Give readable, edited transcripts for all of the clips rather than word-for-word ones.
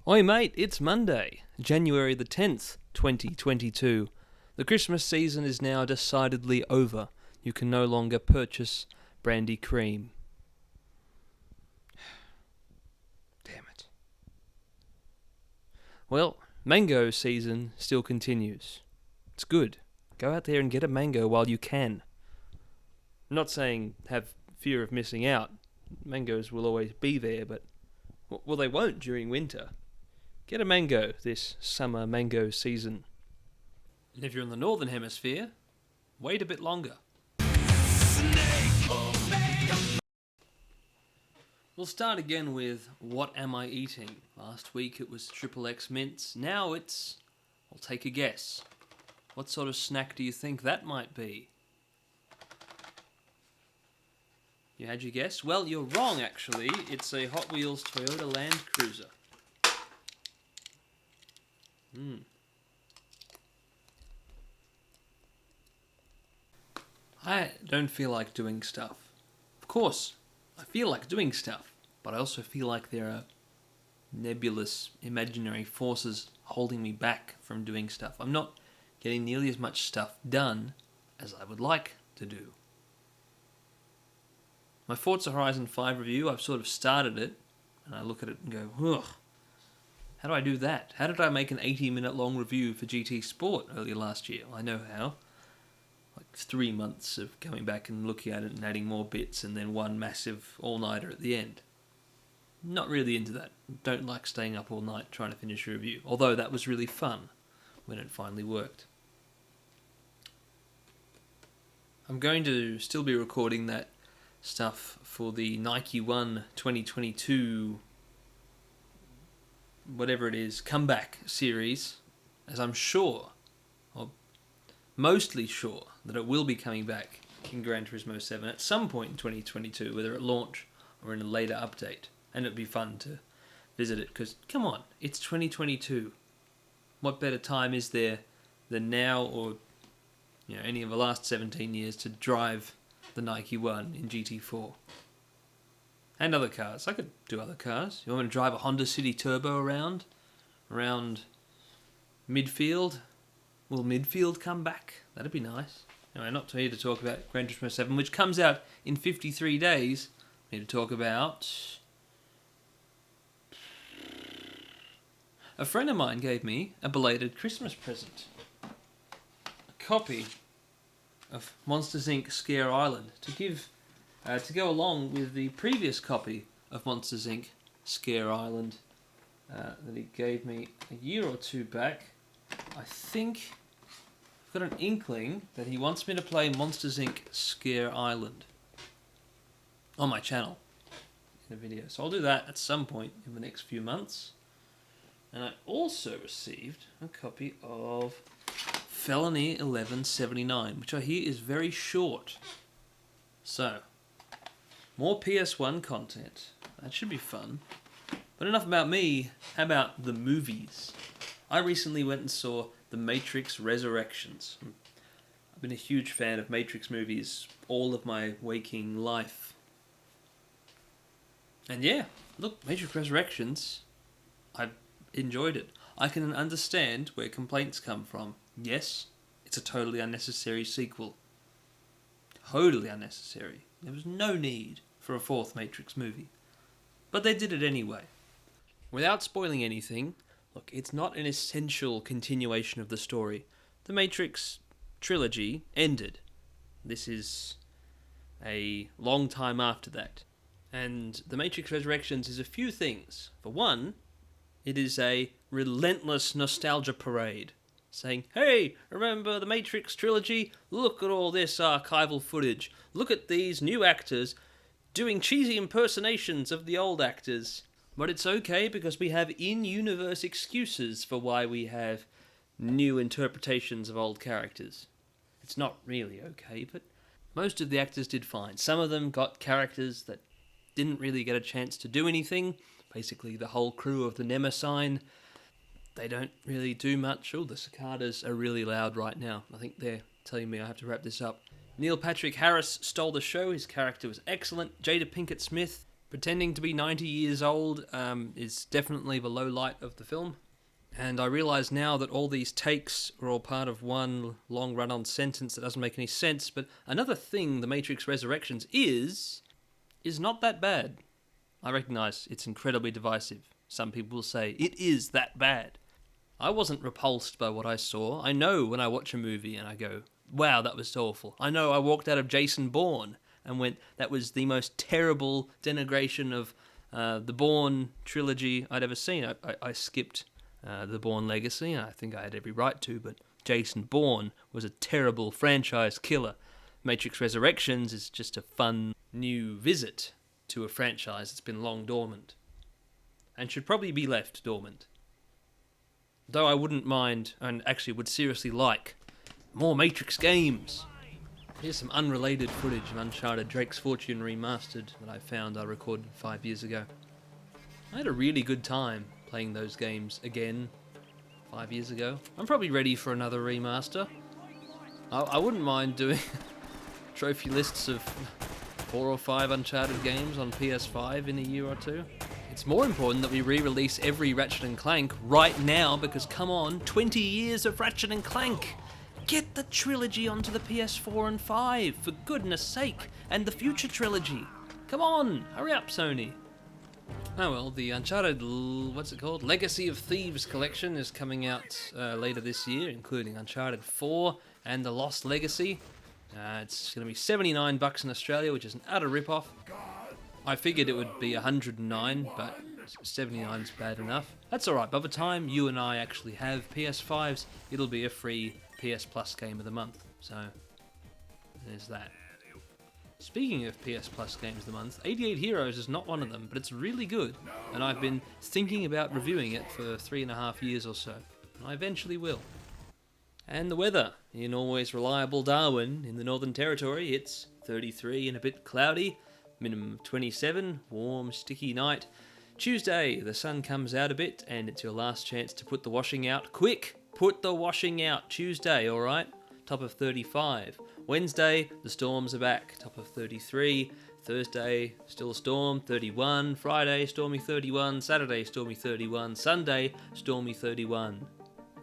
Oi mate, it's Monday, January the 10th, 2022. The Christmas season is now decidedly over. You can no longer purchase brandy cream. Damn it. Well, mango season still continues. It's good. Go out there and get a mango while you can. I'm not saying have fear of missing out. Mangoes will always be there, but well, they won't during winter. Get a mango this summer mango season. And if you're in the northern hemisphere, wait a bit longer. We'll start again with what am I eating? Last week it was XXX mints. Now it's, I'll take a guess. What sort of snack do you think that might be? You had your guess? Well, you're wrong actually. It's a Hot Wheels Toyota Land Cruiser. I don't feel like doing stuff. Of course, I feel like doing stuff, but I also feel like there are nebulous, imaginary forces holding me back from doing stuff. I'm not getting nearly as much stuff done as I would like to do. My Forza Horizon 5 review, I've sort of started it, and I look at it and go, ugh, how do I do that? How did I make an 80-minute long review for GT Sport earlier last year? I know how. Like 3 months of going back and looking at it and adding more bits and then one massive all-nighter at the end. Not really into that. Don't like staying up all night trying to finish a review. Although that was really fun when it finally worked. I'm going to still be recording that stuff for the Nike One 2022 whatever it is, comeback series, as I'm sure, or mostly sure, that it will be coming back in Gran Turismo 7 at some point in 2022, whether at launch or in a later update. And it'd be fun to visit it, because, come on, it's 2022. What better time is there than now or any of the last 17 years to drive the Nike One in GT4? And other cars. I could do other cars. You want me to drive a Honda City Turbo around midfield? Will midfield come back? That'd be nice. Anyway, not here to talk about Gran Turismo 7, which comes out in 53 days. I'm here to talk about... A friend of mine gave me a belated Christmas present. A copy of Monsters Inc. Scare Island to go along with the previous copy of Monsters Inc. Scare Island that he gave me a year or two back. I think I've got an inkling that he wants me to play Monsters Inc. Scare Island on my channel in a video. So I'll do that at some point in the next few months. And I also received a copy of Felony 1179, which I hear is very short. So, more PS1 content. That should be fun. But enough about me. How about the movies? I recently went and saw The Matrix Resurrections. I've been a huge fan of Matrix movies all of my waking life. And yeah, look, Matrix Resurrections, I enjoyed it. I can understand where complaints come from. Yes, it's a totally unnecessary sequel. Totally unnecessary. There was no need for a fourth Matrix movie. But they did it anyway. Without spoiling anything, look, it's not an essential continuation of the story. The Matrix trilogy ended. This is a long time after that. And The Matrix Resurrections is a few things. For one, it is a relentless nostalgia parade. Saying, hey, remember the Matrix trilogy? Look at all this archival footage. Look at these new actors doing cheesy impersonations of the old actors. But it's okay because we have in-universe excuses for why we have new interpretations of old characters. It's not really okay, but most of the actors did fine. Some of them got characters that didn't really get a chance to do anything. Basically, the whole crew of the Nemesis, they don't really do much. Oh, the cicadas are really loud right now. I think they're telling me I have to wrap this up. Neil Patrick Harris stole the show. His character was excellent. Jada Pinkett Smith Pretending to be 90 years old is definitely the low light of the film. And I realise now that all these takes are all part of one long run-on sentence that doesn't make any sense. But another thing The Matrix Resurrections is not that bad. I recognise it's incredibly divisive. Some people will say, it is that bad. I wasn't repulsed by what I saw. I know when I watch a movie and I go, wow, that was awful. I know I walked out of Jason Bourne and went, that was the most terrible denigration of the Bourne trilogy I'd ever seen. I skipped the Bourne Legacy, and I think I had every right to, but Jason Bourne was a terrible franchise killer. Matrix Resurrections is just a fun new visit to a franchise that's been long dormant, and should probably be left dormant. Though I wouldn't mind, and actually would seriously like, more Matrix games. Here's some unrelated footage of Uncharted Drake's Fortune Remastered that I found I recorded 5 years ago. I had a really good time playing those games again 5 years ago. I'm probably ready for another remaster. I wouldn't mind doing trophy lists of 4 or 5 Uncharted games on PS5 in a year or two. It's more important that we re-release every Ratchet & Clank right now, because come on, 20 years of Ratchet & Clank! Get the trilogy onto the PS4 and 5, for goodness sake, and the future trilogy. Come on, hurry up, Sony. Oh well, the Uncharted, Legacy of Thieves collection is coming out later this year, including Uncharted 4 and The Lost Legacy. It's going to be $79 in Australia, which is an utter rip-off. I figured it would be $109, but $79 is bad enough. That's alright, by the time you and I actually have PS5s, it'll be a free PS Plus game of the month. So, there's that. Speaking of PS Plus games of the month, 88 Heroes is not one of them, but it's really good, and I've been thinking about reviewing it for 3.5 years or so, and I eventually will. And the weather. In always reliable Darwin, in the Northern Territory, it's 33 and a bit cloudy, minimum of 27, warm, sticky night. Tuesday, the sun comes out a bit, and it's your last chance to put the washing out. Quick! Put the washing out. Tuesday, alright? Top of 35. Wednesday, the storms are back. Top of 33. Thursday, still a storm, 31. Friday, stormy 31. Saturday, stormy 31. Sunday, stormy 31.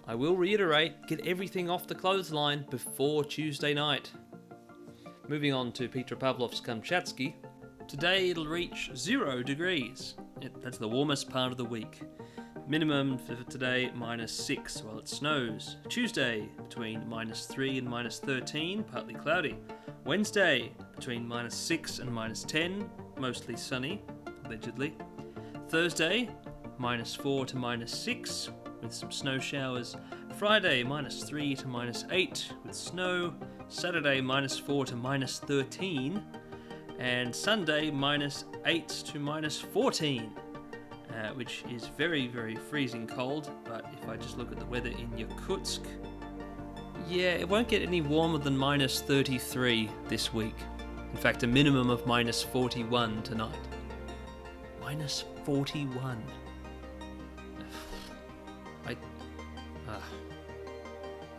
I will reiterate, get everything off the clothesline before Tuesday night. Moving on to Petropavlovsk Kamchatsky. Today it'll reach 0 degrees. That's the warmest part of the week. Minimum for today, -6 while it snows. Tuesday, between -3 and -13, partly cloudy. Wednesday, between -6 and -10, mostly sunny, allegedly. Thursday, -4 to -6, with some snow showers. Friday, -3 to -8, with snow. Saturday, -4 to -13. And Sunday, -8 to -14. Which is very, very freezing cold, but if I just look at the weather in Yakutsk, yeah, it won't get any warmer than -33 this week. In fact, a minimum of -41 tonight. -41.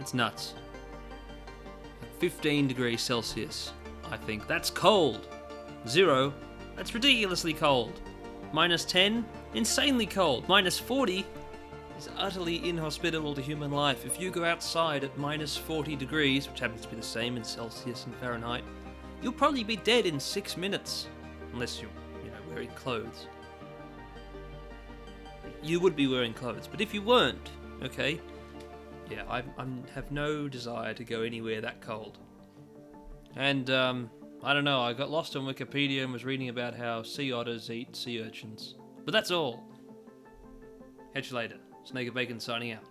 It's nuts. 15 degrees Celsius, I think. That's cold. 0, that's ridiculously cold. -10, insanely cold. -40 is utterly inhospitable to human life. If you go outside at -40 degrees, which happens to be the same in Celsius and Fahrenheit, you'll probably be dead in 6 minutes. Unless you're, wearing clothes. You would be wearing clothes, but if you weren't, okay, yeah, I have no desire to go anywhere that cold. And, I don't know, I got lost on Wikipedia and was reading about how sea otters eat sea urchins. But that's all. Catch you later. Snake of Bacon signing out.